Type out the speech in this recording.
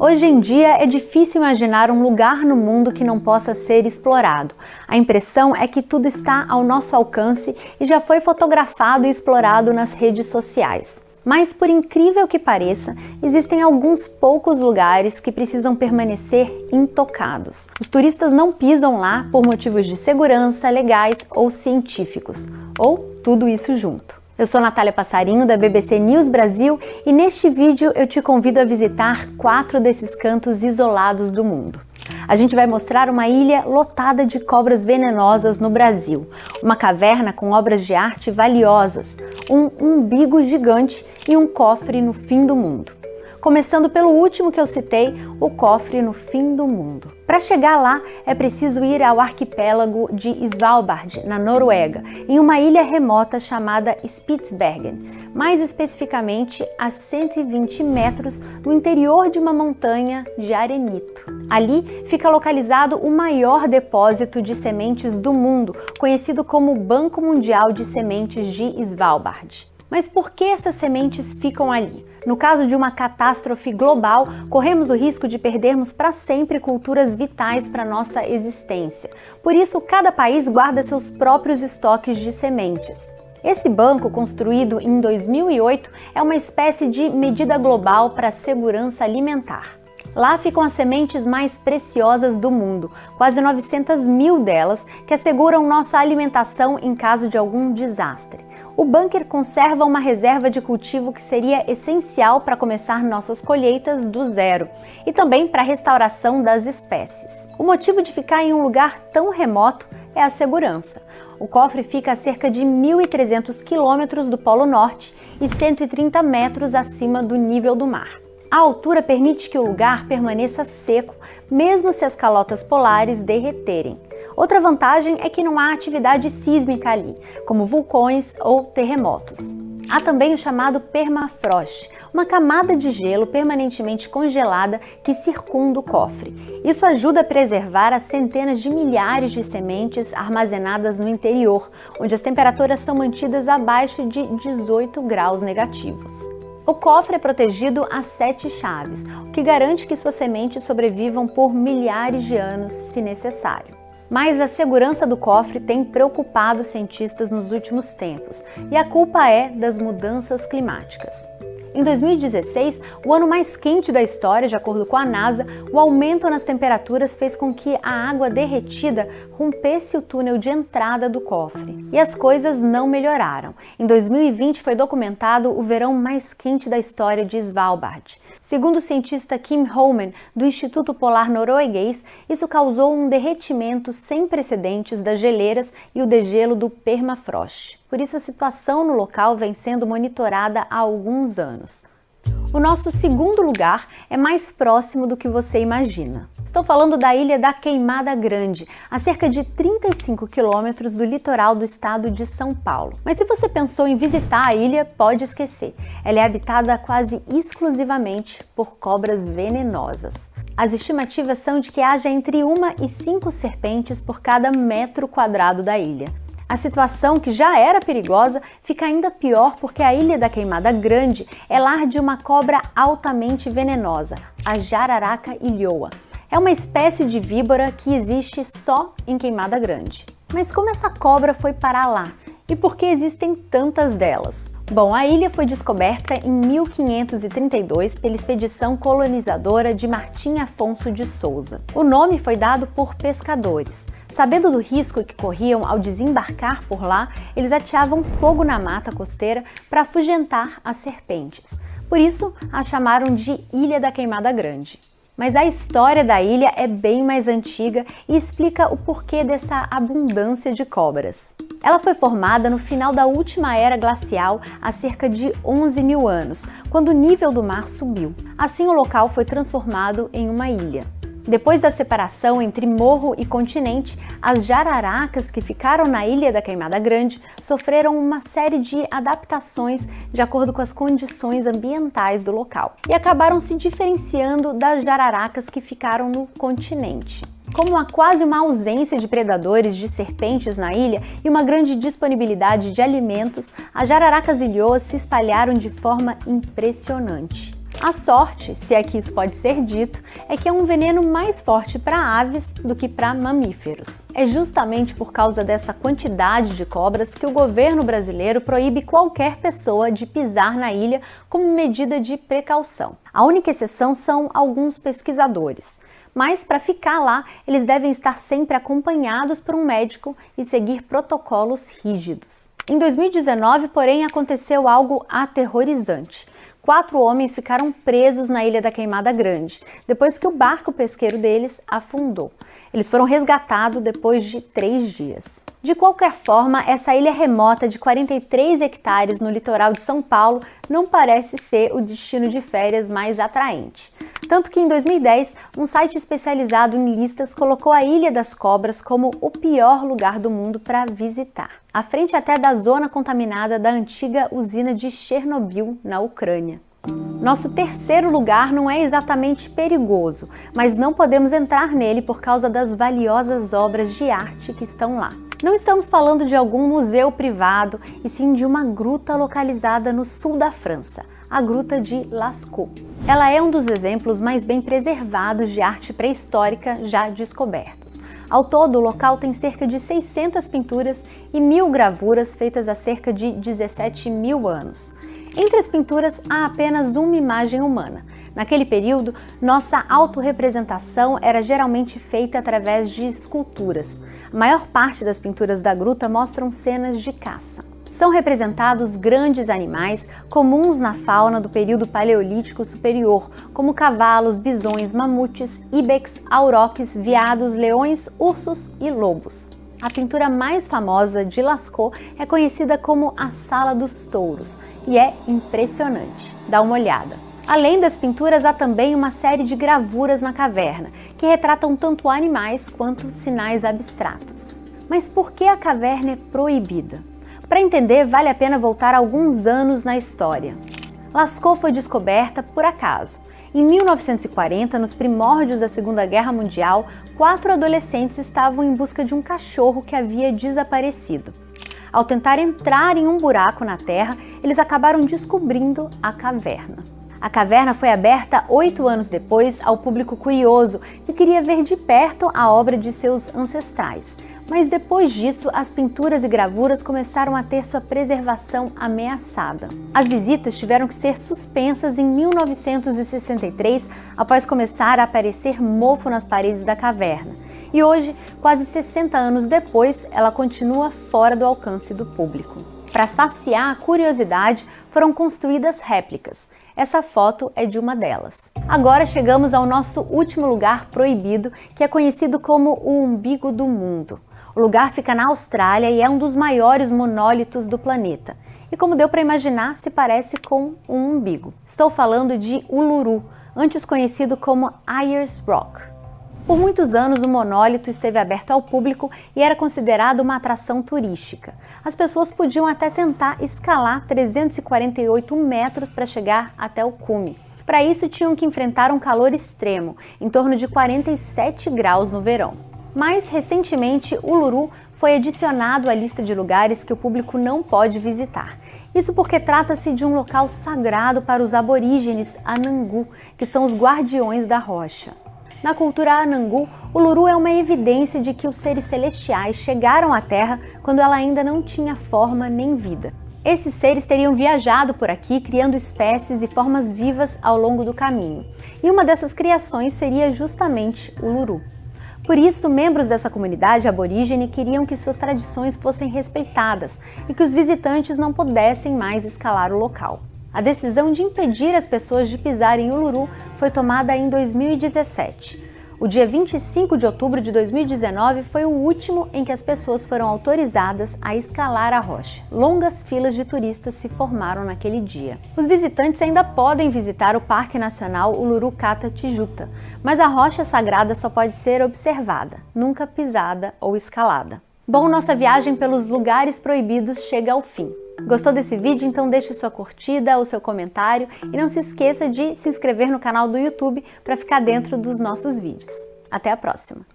Hoje em dia é difícil imaginar um lugar no mundo que não possa ser explorado. A impressão é que tudo está ao nosso alcance e já foi fotografado e explorado nas redes sociais. Mas, por incrível que pareça, existem alguns poucos lugares que precisam permanecer intocados. Os turistas não pisam lá por motivos de segurança, legais ou científicos, ou tudo isso junto. Eu sou Natália Passarinho, da BBC News Brasil, e neste vídeo eu te convido a visitar 4 desses cantos isolados do mundo. A gente vai mostrar uma ilha lotada de cobras venenosas no Brasil, uma caverna com obras de arte valiosas, um umbigo gigante e um cofre no fim do mundo. Começando pelo último que eu citei, o cofre no fim do mundo. Para chegar lá, é preciso ir ao arquipélago de Svalbard, na Noruega, em uma ilha remota chamada Spitsbergen, mais especificamente a 120 metros no interior de uma montanha de arenito. Ali fica localizado o maior depósito de sementes do mundo, conhecido como Banco Mundial de Sementes de Svalbard. Mas por que essas sementes ficam ali? No caso de uma catástrofe global, corremos o risco de perdermos para sempre culturas vitais para nossa existência. Por isso, cada país guarda seus próprios estoques de sementes. Esse banco, construído em 2008, é uma espécie de medida global para a segurança alimentar. Lá ficam as sementes mais preciosas do mundo, quase 900 mil delas, que asseguram nossa alimentação em caso de algum desastre. O bunker conserva uma reserva de cultivo que seria essencial para começar nossas colheitas do zero e também para a restauração das espécies. O motivo de ficar em um lugar tão remoto é a segurança. O cofre fica a cerca de 1.300 quilômetros do Polo Norte e 130 metros acima do nível do mar. A altura permite que o lugar permaneça seco, mesmo se as calotas polares derreterem. Outra vantagem é que não há atividade sísmica ali, como vulcões ou terremotos. Há também o chamado permafrost, uma camada de gelo permanentemente congelada que circunda o cofre. Isso ajuda a preservar as centenas de milhares de sementes armazenadas no interior, onde as temperaturas são mantidas abaixo de 18 graus negativos. O cofre é protegido a 7 chaves, o que garante que suas sementes sobrevivam por milhares de anos, se necessário. Mas a segurança do cofre tem preocupado os cientistas nos últimos tempos, e a culpa é das mudanças climáticas. Em 2016, o ano mais quente da história, de acordo com a NASA, o aumento nas temperaturas fez com que a água derretida rompesse o túnel de entrada do cofre. E as coisas não melhoraram. Em 2020 foi documentado o verão mais quente da história de Svalbard. Segundo o cientista Kim Holmen, do Instituto Polar Norueguês, isso causou um derretimento sem precedentes das geleiras e o degelo do permafrost. Por isso a situação no local vem sendo monitorada há alguns anos. O nosso segundo lugar é mais próximo do que você imagina. Estou falando da Ilha da Queimada Grande, a cerca de 35 quilômetros do litoral do estado de São Paulo. Mas se você pensou em visitar a ilha, pode esquecer. Ela é habitada quase exclusivamente por cobras venenosas. As estimativas são de que haja entre 1 e 5 serpentes por cada metro quadrado da ilha. A situação, que já era perigosa, fica ainda pior porque a Ilha da Queimada Grande é lar de uma cobra altamente venenosa, a jararaca ilhoa. É uma espécie de víbora que existe só em Queimada Grande. Mas como essa cobra foi parar lá? E por que existem tantas delas? Bom, a ilha foi descoberta em 1532 pela expedição colonizadora de Martim Afonso de Souza. O nome foi dado por pescadores. Sabendo do risco que corriam ao desembarcar por lá, eles ateavam fogo na mata costeira para afugentar as serpentes. Por isso, a chamaram de Ilha da Queimada Grande. Mas a história da ilha é bem mais antiga e explica o porquê dessa abundância de cobras. Ela foi formada no final da última era glacial, há cerca de 11 mil anos, quando o nível do mar subiu. Assim, o local foi transformado em uma ilha. Depois da separação entre morro e continente, as jararacas que ficaram na Ilha da Queimada Grande sofreram uma série de adaptações de acordo com as condições ambientais do local e acabaram se diferenciando das jararacas que ficaram no continente. Como há quase uma ausência de predadores de serpentes na ilha e uma grande disponibilidade de alimentos, as jararacas ilhoas se espalharam de forma impressionante. A sorte, se é que isso pode ser dito, é que é um veneno mais forte para aves do que para mamíferos. É justamente por causa dessa quantidade de cobras que o governo brasileiro proíbe qualquer pessoa de pisar na ilha como medida de precaução. A única exceção são alguns pesquisadores. Mas para ficar lá, eles devem estar sempre acompanhados por um médico e seguir protocolos rígidos. Em 2019, porém, aconteceu algo aterrorizante. 4 homens ficaram presos na Ilha da Queimada Grande, depois que o barco pesqueiro deles afundou. Eles foram resgatados depois de 3 dias. De qualquer forma, essa ilha remota de 43 hectares no litoral de São Paulo não parece ser o destino de férias mais atraente. Tanto que em 2010, um site especializado em listas colocou a Ilha das Cobras como o pior lugar do mundo para visitar, à frente até da zona contaminada da antiga usina de Chernobyl, na Ucrânia. Nosso terceiro lugar não é exatamente perigoso, mas não podemos entrar nele por causa das valiosas obras de arte que estão lá. Não estamos falando de algum museu privado, e sim de uma gruta localizada no sul da França, a Gruta de Lascaux. Ela é um dos exemplos mais bem preservados de arte pré-histórica já descobertos. Ao todo, o local tem cerca de 600 pinturas e 1000 gravuras feitas há cerca de 17.000 anos. Entre as pinturas, há apenas uma imagem humana. Naquele período, nossa autorrepresentação era geralmente feita através de esculturas. A maior parte das pinturas da gruta mostram cenas de caça. São representados grandes animais comuns na fauna do período Paleolítico Superior, como cavalos, bisões, mamutes, ibex, auroques, veados, leões, ursos e lobos. A pintura mais famosa de Lascaux é conhecida como a Sala dos Touros e é impressionante. Dá uma olhada. Além das pinturas, há também uma série de gravuras na caverna, que retratam tanto animais quanto sinais abstratos. Mas por que a caverna é proibida? Para entender, vale a pena voltar alguns anos na história. Lascaux foi descoberta por acaso. Em 1940, nos primórdios da Segunda Guerra Mundial, 4 adolescentes estavam em busca de um cachorro que havia desaparecido. Ao tentar entrar em um buraco na terra, eles acabaram descobrindo a caverna. A caverna foi aberta 8 anos depois ao público curioso que queria ver de perto a obra de seus ancestrais. Mas depois disso, as pinturas e gravuras começaram a ter sua preservação ameaçada. As visitas tiveram que ser suspensas em 1963, após começar a aparecer mofo nas paredes da caverna. E hoje, quase 60 anos depois, ela continua fora do alcance do público. Para saciar a curiosidade, foram construídas réplicas. Essa foto é de uma delas. Agora chegamos ao nosso último lugar proibido, que é conhecido como o Umbigo do Mundo. O lugar fica na Austrália e é um dos maiores monólitos do planeta. E como deu para imaginar, se parece com um umbigo. Estou falando de Uluru, antes conhecido como Ayers Rock. Por muitos anos, o monólito esteve aberto ao público e era considerado uma atração turística. As pessoas podiam até tentar escalar 348 metros para chegar até o cume. Para isso, tinham que enfrentar um calor extremo, em torno de 47 graus no verão. Mais recentemente, Uluru foi adicionado à lista de lugares que o público não pode visitar. Isso porque trata-se de um local sagrado para os aborígenes Anangu, que são os guardiões da rocha. Na cultura Anangu, Uluru é uma evidência de que os seres celestiais chegaram à Terra quando ela ainda não tinha forma nem vida. Esses seres teriam viajado por aqui, criando espécies e formas vivas ao longo do caminho. E uma dessas criações seria justamente Uluru. Por isso, membros dessa comunidade aborígene queriam que suas tradições fossem respeitadas e que os visitantes não pudessem mais escalar o local. A decisão de impedir as pessoas de pisar em Uluru foi tomada em 2017. O dia 25 de outubro de 2019 foi o último em que as pessoas foram autorizadas a escalar a rocha. Longas filas de turistas se formaram naquele dia. Os visitantes ainda podem visitar o Parque Nacional Uluru Kata Tijuta, mas a rocha sagrada só pode ser observada, nunca pisada ou escalada. Bom, nossa viagem pelos lugares proibidos chega ao fim. Gostou desse vídeo? Então deixe sua curtida ou seu comentário e não se esqueça de se inscrever no canal do YouTube para ficar dentro dos nossos vídeos. Até a próxima!